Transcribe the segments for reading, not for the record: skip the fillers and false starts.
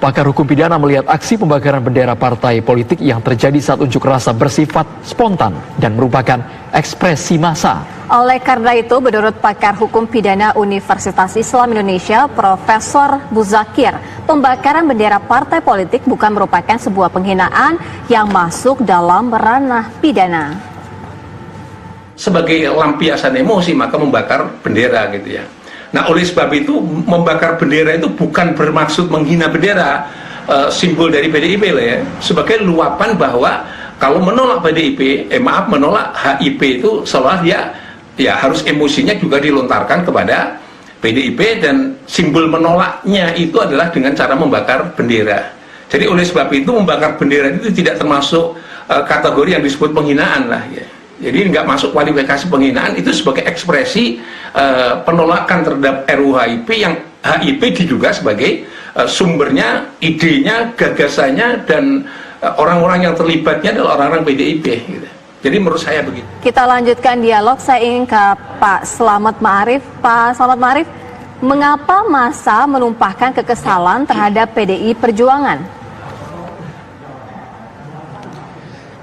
Pakar hukum pidana melihat aksi pembakaran bendera partai politik yang terjadi saat unjuk rasa bersifat spontan dan merupakan ekspresi massa. Oleh karena itu, menurut pakar hukum pidana Universitas Islam Indonesia, Profesor Muzakir, pembakaran bendera partai politik bukan merupakan sebuah penghinaan yang masuk dalam ranah pidana. Sebagai lampiasan emosi maka membakar bendera gitu ya. Nah, oleh sebab itu membakar bendera itu bukan bermaksud menghina bendera, simbol dari PDIP lah ya, sebagai luapan bahwa kalau menolak PDIP, menolak HIP itu seolah ya harus emosinya juga dilontarkan kepada PDIP, dan simbol menolaknya itu adalah dengan cara membakar bendera. Jadi oleh sebab itu membakar bendera itu tidak termasuk kategori yang disebut penghinaan lah ya. Jadi nggak masuk kualifikasi penghinaan, itu sebagai ekspresi penolakan terhadap RUU HIP yang HIP diduga sebagai sumbernya, idenya, gagasannya, dan orang-orang yang terlibatnya adalah orang-orang PDIP gitu. Jadi menurut saya begitu. Kita lanjutkan dialog, saya ingin ke Pak Slamet Ma'arif. Pak Slamet Ma'arif, mengapa massa menumpahkan kekesalan terhadap PDI Perjuangan?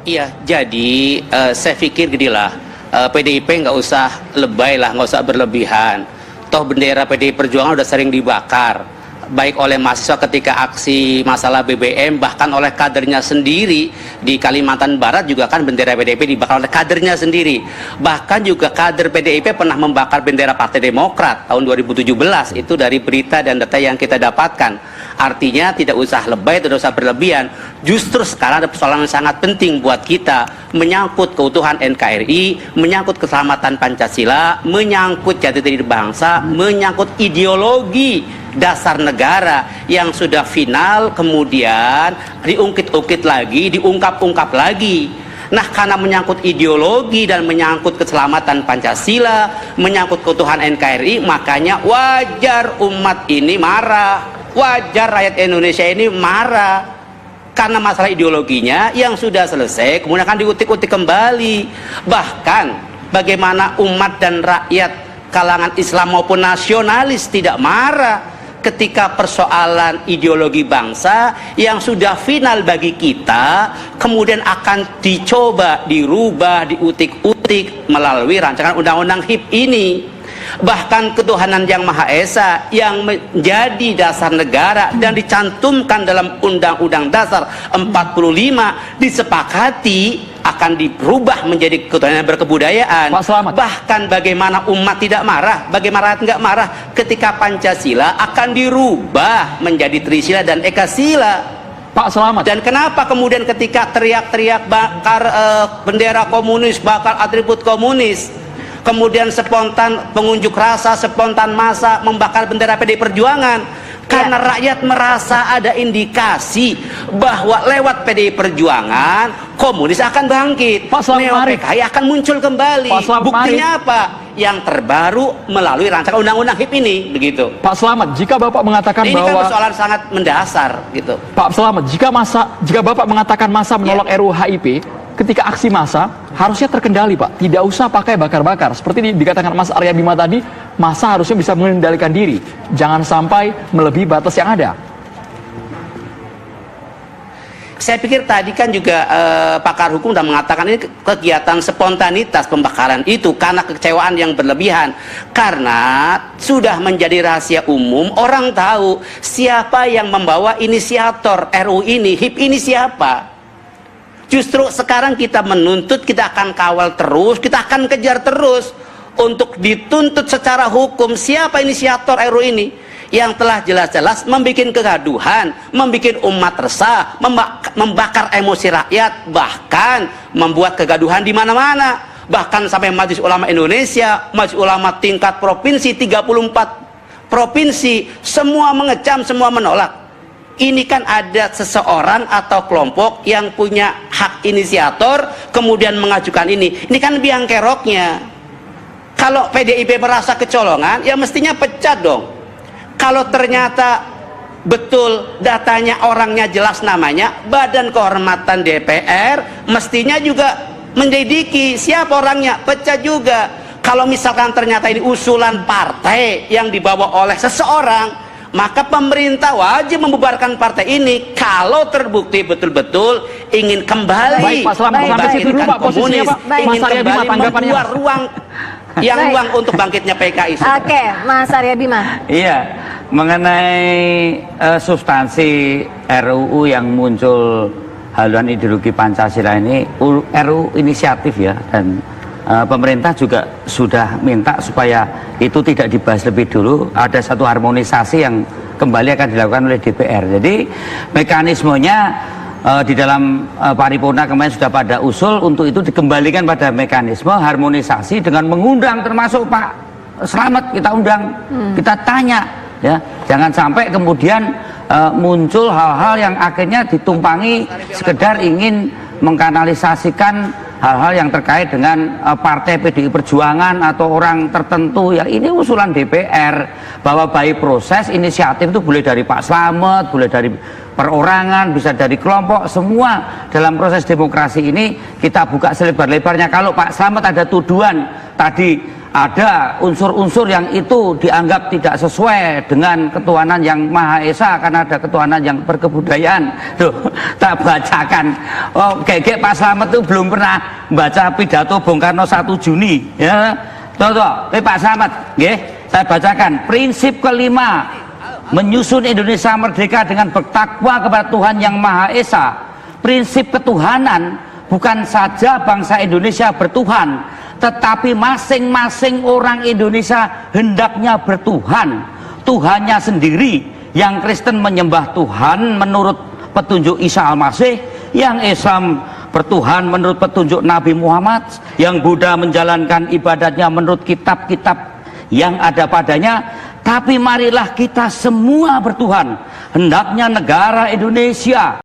Iya, jadi saya pikir ginilah, PDIP nggak usah lebay lah, nggak usah berlebihan. Toh bendera PDI Perjuangan udah sering dibakar, baik oleh mahasiswa ketika aksi masalah BBM, bahkan oleh kadernya sendiri. Di Kalimantan Barat juga kan bendera PDIP dibakar oleh kadernya sendiri. Bahkan juga kader PDIP pernah membakar bendera Partai Demokrat tahun 2017, itu dari berita dan data yang kita dapatkan. Artinya tidak usah lebay, tidak usah berlebihan. Justru sekarang ada persoalan yang sangat penting buat kita, menyangkut keutuhan NKRI, menyangkut keselamatan Pancasila, menyangkut jati diri bangsa, menyangkut ideologi dasar negara yang sudah final, kemudian diungkit-ungkit lagi, diungkap-ungkap lagi. Nah, karena menyangkut ideologi dan menyangkut keselamatan Pancasila, menyangkut keutuhan NKRI, makanya wajar umat ini marah, wajar rakyat Indonesia ini marah, karena masalah ideologinya yang sudah selesai kemudian akan diutik-utik kembali. Bahkan bagaimana umat dan rakyat kalangan Islam maupun nasionalis tidak marah ketika persoalan ideologi bangsa yang sudah final bagi kita kemudian akan dicoba dirubah, diutik-utik melalui rancangan undang-undang HIP ini. Bahkan ketuhanan yang Maha Esa yang menjadi dasar negara dan dicantumkan dalam Undang-Undang Dasar 45 disepakati akan dirubah menjadi ketuhanan berkebudayaan. Pak Slamet. Bahkan bagaimana umat tidak marah, bagaimana rakyat nggak marah ketika Pancasila akan dirubah menjadi Trisila dan Ekasila. Pak Slamet. Dan kenapa kemudian ketika teriak-teriak bakar bendera komunis, bakar atribut komunis, kemudian spontan pengunjuk rasa, spontan massa membakar bendera PDI Perjuangan? Karena rakyat merasa ada indikasi bahwa lewat PDI Perjuangan komunis akan bangkit, Neo-PKI akan muncul kembali. Buktinya apa? Yang terbaru melalui rancangan undang-undang HIP ini, begitu. Pak Slamet, jika Bapak mengatakan ini bahwa kan persoalan sangat mendasar, gitu. Pak Slamet, jika Bapak mengatakan massa menolak RUU HIP, ketika aksi massa harusnya terkendali, Pak. Tidak usah pakai bakar-bakar. Seperti dikatakan Mas Arya Bima tadi, massa harusnya bisa mengendalikan diri. Jangan sampai melebihi batas yang ada. Saya pikir tadi kan juga pakar hukum sudah mengatakan ini kegiatan spontanitas pembakaran itu karena kekecewaan yang berlebihan. Karena sudah menjadi rahasia umum, orang tahu siapa yang membawa inisiator RUU ini, HIP ini siapa. Justru sekarang kita menuntut, kita akan kawal terus, kita akan kejar terus untuk dituntut secara hukum siapa inisiator RUU ini yang telah jelas-jelas membuat kegaduhan, membuat umat resah, membakar emosi rakyat, bahkan membuat kegaduhan di mana-mana. Bahkan sampai Majelis Ulama Indonesia, Majelis Ulama tingkat provinsi, 34 provinsi, semua mengecam, semua menolak. Ini kan ada seseorang atau kelompok yang punya hak inisiator kemudian mengajukan ini. Ini kan biang keroknya. Kalau PDIP merasa kecolongan, ya mestinya pecat dong. Kalau ternyata betul datanya orangnya jelas namanya, Badan Kehormatan DPR mestinya juga menyelidiki siapa orangnya, pecat juga. Kalau misalkan ternyata ini usulan partai yang dibawa oleh seseorang, maka pemerintah wajib membubarkan partai ini kalau terbukti betul-betul ingin kembali Baik, Pak Selamat, sampai situ dulu, Pak, posisinya, Pak. Baik. ingin Mas Arya Bima, kembali tanggapannya. membuat ruang yang Baik. ruang untuk bangkitnya PKI. Oke, Mas Arya Bima. Iya, mengenai substansi RUU yang muncul haluan ideologi Pancasila ini, RUU inisiatif ya, dan pemerintah juga sudah minta supaya itu tidak dibahas lebih dulu, ada satu harmonisasi yang kembali akan dilakukan oleh DPR. Jadi mekanismenya di dalam paripurna kemarin sudah pada usul untuk itu dikembalikan pada mekanisme harmonisasi dengan mengundang termasuk Pak Slamet, kita undang, kita tanya ya, jangan sampai kemudian muncul hal-hal yang akhirnya ditumpangi sekedar ingin mengkanalisasikan hal-hal yang terkait dengan partai PDI Perjuangan atau orang tertentu. Ya ini usulan DPR bahwa baik proses inisiatif itu boleh dari Pak Slamet, boleh dari perorangan, bisa dari kelompok, semua dalam proses demokrasi ini kita buka selebar-lebarnya. Kalau Pak Slamet ada tuduhan tadi ada unsur-unsur yang itu dianggap tidak sesuai dengan ketuhanan yang Maha Esa karena ada ketuhanan yang berkebudayaan. Tuh, tak bacakan. Oh, kayak Pak Slamet itu belum pernah baca pidato Bung Karno 1 Juni, ya. Tuh, Pak Slamet, nggih, saya bacakan. Prinsip kelima, menyusun Indonesia merdeka dengan bertakwa kepada Tuhan yang Maha Esa. Prinsip ketuhanan bukan saja bangsa Indonesia bertuhan, tetapi masing-masing orang Indonesia hendaknya bertuhan, Tuhannya sendiri. Yang Kristen menyembah Tuhan menurut petunjuk Isa Al-Masih, yang Islam bertuhan menurut petunjuk Nabi Muhammad, yang Buddha menjalankan ibadatnya menurut kitab-kitab yang ada padanya. Tapi marilah kita semua bertuhan, hendaknya negara Indonesia